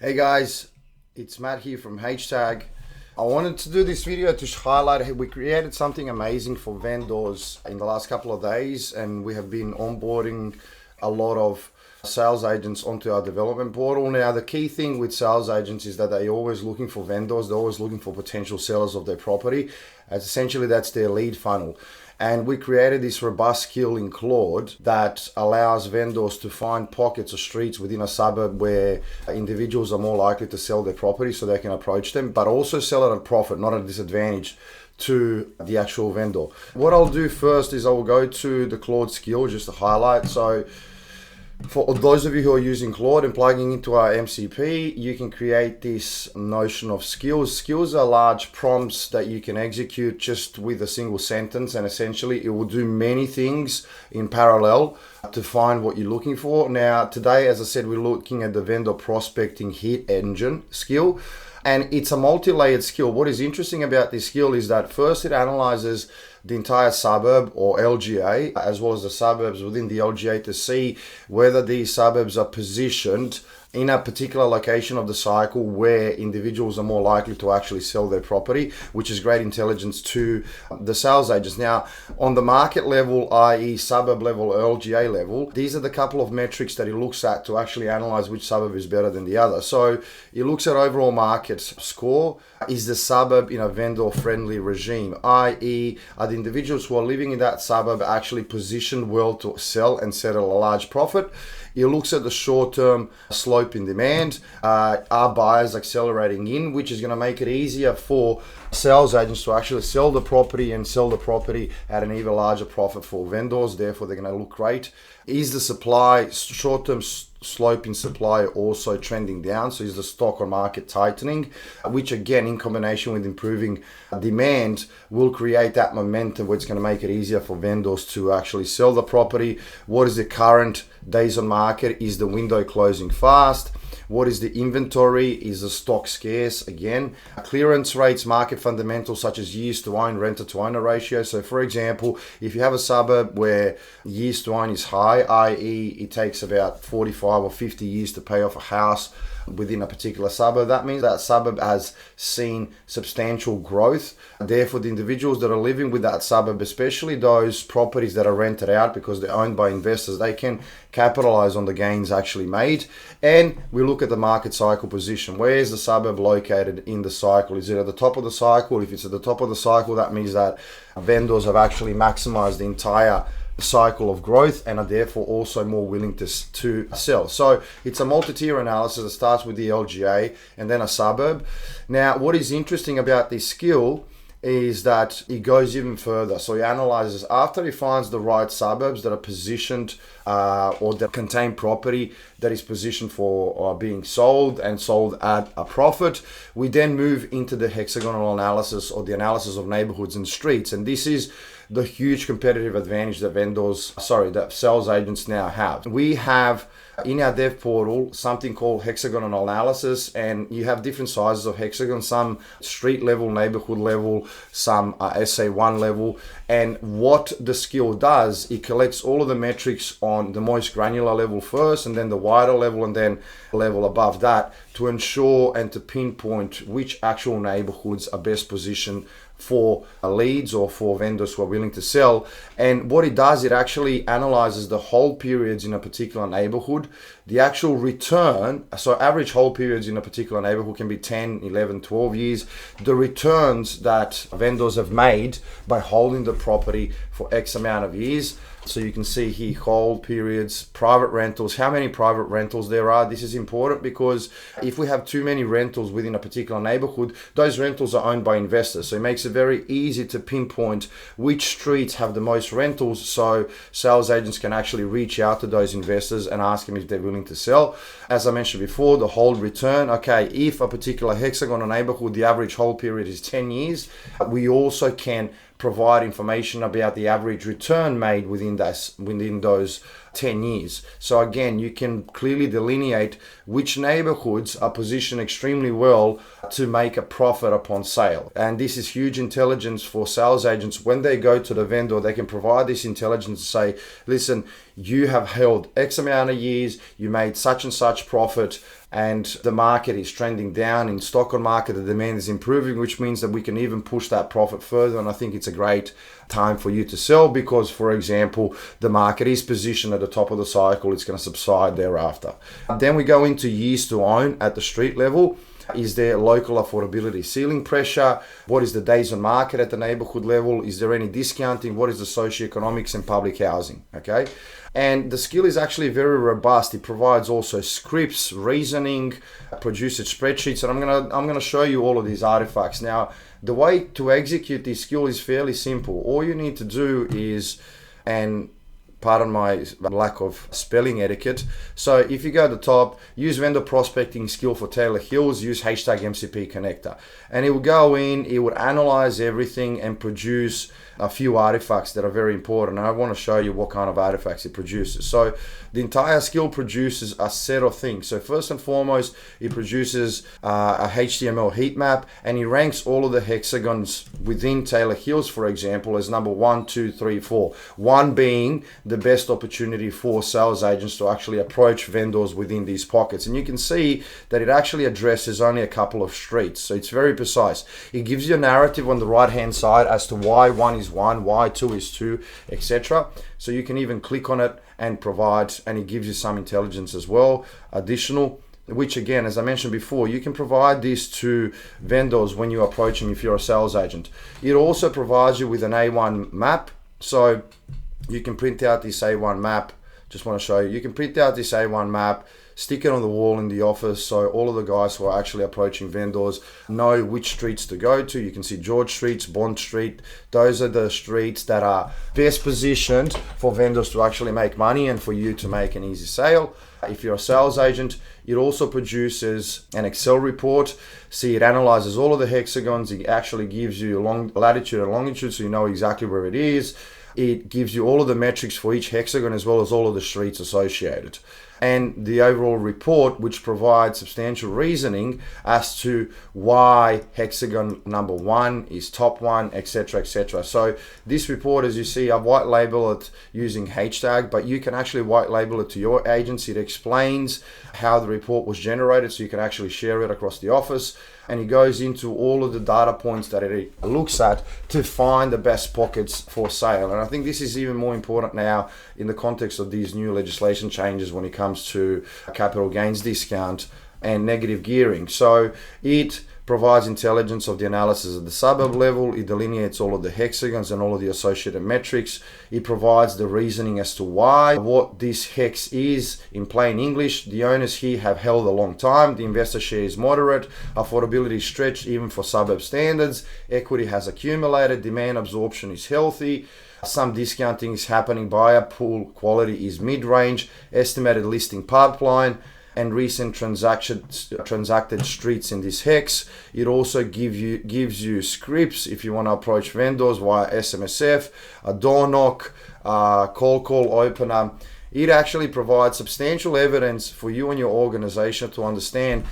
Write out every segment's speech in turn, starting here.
Hey guys, it's Matt here from HtAG. I wanted to do this video to highlight we created something amazing for vendors in the last couple of days, and we have been onboarding a lot of sales agents onto our development portal. Now the key thing with sales agents is that they're always looking for vendors, they're always looking for potential sellers of their property, as essentially that's their lead funnel. And we created this robust skill in Claude that allows vendors to find pockets or streets within a suburb where individuals are more likely to sell their property so they can approach them, but also sell at a profit, not at a disadvantage to the actual vendor. What I'll do first is I'll go to the Claude skill just to highlight. So for those of you who are using Claude and plugging into our MCP, you can create this notion of skills. Skills are large prompts that you can execute just with a single sentence, and essentially it will do many things in parallel to find what you're looking for. Now today, as I said, we're looking at the vendor prospecting hit engine skill, and it's a multi-layered skill. What is interesting about this skill is that first it analyzes the entire suburb or LGA, as well as the suburbs within the LGA, to see whether these suburbs are positioned in a particular location of the cycle where individuals are more likely to actually sell their property, which is great intelligence to the sales agents. Now, on the market level, i.e. suburb level, LGA level, these are the couple of metrics that it looks at to actually analyze which suburb is better than the other. So it looks at overall market score. Is the suburb in a vendor-friendly regime, i.e. are the individuals who are living in that suburb actually positioned well to sell and settle a large profit? It looks at the short-term slope in demand. Are buyers accelerating in, which is going to make it easier for sales agents to actually sell the property and sell the property at an even larger profit for vendors. Therefore, they're going to look great. Is the supply, short-term slope in supply, also trending down? So is the stock or market tightening, which again, in combination with improving demand, will create that momentum where it's going to make it easier for vendors to actually sell the property. What is the current days on market? Is the window closing fast? What is the inventory? Is the stock scarce? Again, clearance rates, market fundamentals such as years to own, renter to owner ratio. So for example, if you have a suburb where years to own is high, i.e. it takes about 45 or 50 years to pay off a house within a particular suburb, that means that suburb has seen substantial growth. Therefore, the individuals that are living with that suburb, especially those properties that are rented out because they're owned by investors, they can capitalize on the gains actually made. And we look at the market cycle position. Where is the suburb located in the cycle? Is it at the top of the cycle? If it's at the top of the cycle, that means that vendors have actually maximized the entire cycle of growth and are therefore also more willing to sell. So it's a multi-tier analysis that starts with the LGA and then a suburb. Now, what is interesting about this skill is that it goes even further. So he analyzes after he finds the right suburbs that are positioned or that contain property that is positioned for being sold and sold at a profit. We then move into the hexagonal analysis or the analysis of neighborhoods and streets. And this is the huge competitive advantage that that sales agents now have. We have in our dev portal something called hexagonal analysis, and you have different sizes of hexagon, some street level, neighborhood level, some SA1 level. And what the skill does, it collects all of the metrics on the most granular level first, and then the wider level, and then level above that, to ensure and to pinpoint which actual neighborhoods are best positioned for leads or for vendors who are willing to sell. And what it does, it actually analyzes the hold periods in a particular neighborhood, the actual return. So average hold periods in a particular neighborhood can be 10, 11, 12 years. The returns that vendors have made by holding the property for X amount of years. So you can see here hold periods, private rentals, how many private rentals there are. This is important because if we have too many rentals within a particular neighborhood, those rentals are owned by investors. So it makes it very easy to pinpoint which streets have the most rentals, so sales agents can actually reach out to those investors and ask them if they're willing to sell. As I mentioned before, the hold return. Okay, if a particular hexagon or neighborhood, the average hold period is 10 years, we also can provide information about the average return made within those 10 years. So again, you can clearly delineate which neighborhoods are positioned extremely well to make a profit upon sale. And this is huge intelligence for sales agents. When they go to the vendor, they can provide this intelligence to say, listen, you have held X amount of years, you made such and such profit, and the market is trending down. In stock on market, the demand is improving, which means that we can even push that profit further. And I think it's a great time for you to sell because, for example, the market is positioned at the top of the cycle. It's going to subside thereafter. Then we go into years to own at the street level. Is there local affordability, ceiling pressure? What is the days on market at the neighborhood level? Is there any discounting? What is the socioeconomics and public housing? Okay. And the skill is actually very robust. It provides also scripts, reasoning, produces spreadsheets, and I'm gonna show you all of these artifacts. Now, the way to execute this skill is fairly simple. All you need to do is, and pardon my lack of spelling etiquette. So if you go to the top, use vendor prospecting skill for Taylor Hills, use HtAG MCP connector. And it will go in, it will analyze everything and produce a few artifacts that are very important. And I want to show you what kind of artifacts it produces. So the entire skill produces a set of things. So first and foremost, it produces a HTML heat map, and it ranks all of the hexagons within Taylor Hills, for example, as number 1, 2, 3, 4. 1 being the best opportunity for sales agents to actually approach vendors within these pockets. And you can see that it actually addresses only a couple of streets. So it's very precise. It gives you a narrative on the right hand side as to why 1 is 1, why 2 is 2, etc. So you can even click on it and provide, and it gives you some intelligence as well, additional, which again, as I mentioned before, you can provide this to vendors when you're approaching if you're a sales agent. It also provides you with an A1 map. So you can print out this A1 map. Just want to show you. You can print out this A1 map, stick it on the wall in the office, so all of the guys who are actually approaching vendors know which streets to go to. You can see George Street, Bond Street. Those are the streets that are best positioned for vendors to actually make money and for you to make an easy sale. If you're a sales agent, it also produces an Excel report. See, it analyzes all of the hexagons. It actually gives you latitude and longitude, so you know exactly where it is. It gives you all of the metrics for each hexagon as well as all of the streets associated. And the overall report, which provides substantial reasoning as to why hexagon number 1 is top 1, etc., etc. So this report, as you see, I white label it using HtAG, but you can actually white label it to your agency. It explains how the report was generated, so you can actually share it across the office. And it goes into all of the data points that it looks at to find the best pockets for sale. And I think this is even more important now in the context of these new legislation changes when it comes to capital gains discount and negative gearing. So it provides intelligence of the analysis at the suburb level. It delineates all of the hexagons and all of the associated metrics. It provides the reasoning as to why, what this hex is in plain English. The owners here have held a long time. The investor share is moderate. Affordability is stretched even for suburb standards. Equity has accumulated. Demand absorption is healthy. Some discounting is happening. Buyer pool quality is mid-range. Estimated listing pipeline and recent transacted streets in this hex. It also gives you scripts if you want to approach vendors via SMSF, a door knock, call opener. It actually provides substantial evidence for you and your organization to understand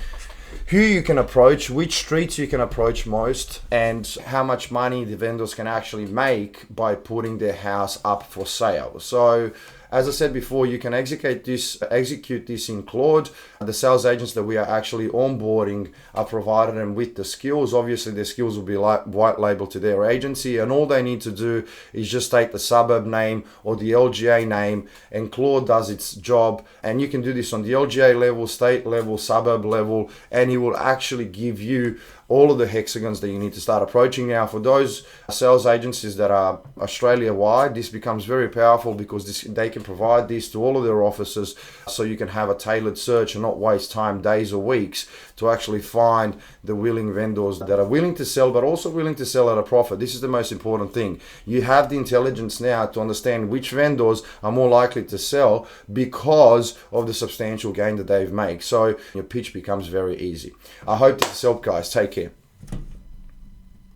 who you can approach, which streets you can approach most, and how much money the vendors can actually make by putting their house up for sale. So as I said before, you can execute this in Claude. The sales agents that we are actually onboarding are provided them with the skills. Obviously, their skills will be white labeled to their agency, and all they need to do is just take the suburb name or the LGA name, and Claude does its job. And you can do this on the LGA level, state level, suburb level, and it will actually give you all of the hexagons that you need to start approaching. Now, for those sales agencies that are Australia-wide, this becomes very powerful because they can provide this to all of their offices, so you can have a tailored search and not waste time, days or weeks, to actually find the willing vendors that are willing to sell, but also willing to sell at a profit. This is the most important thing. You have the intelligence now to understand which vendors are more likely to sell because of the substantial gain that they've made. So your pitch becomes very easy. I hope this helped, guys. Take care.